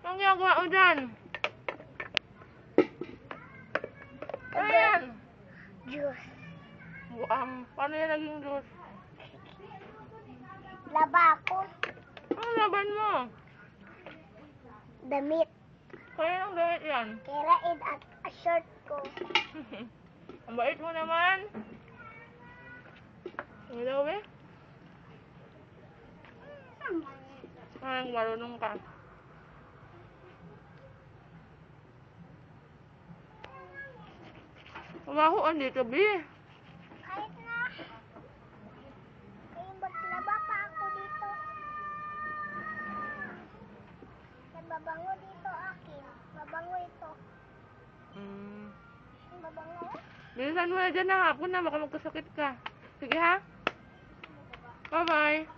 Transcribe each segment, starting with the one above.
Anong ginagawa mo dyan? Ano yan? Juice. Buang. Paano yan naging juice? Laba ako. Anong laban mo? Damit. Kaya nang damit yan? Kirain at a shirt ko. Ang bait mo naman. Hello, eh? Ay, marunong ka. Umahuan dito, B. Kahit na. Ay, maglaba pa ako dito. Mabango dito akin. Mabango ito. Mabango. Bilisan mo na dyan na hapon na, baka magkasakit ka. Sige ha? Bye-bye.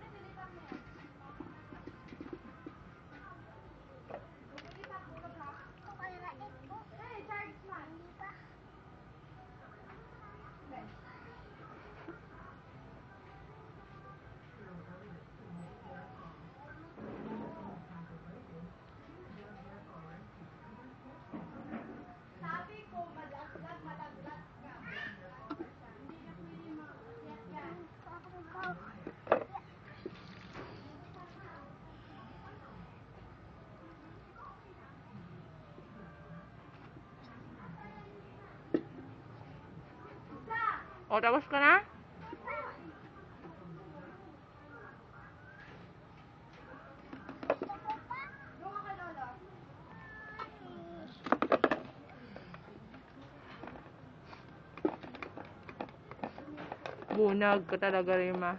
O, tapos ka na? Bunag ka talaga, Rima.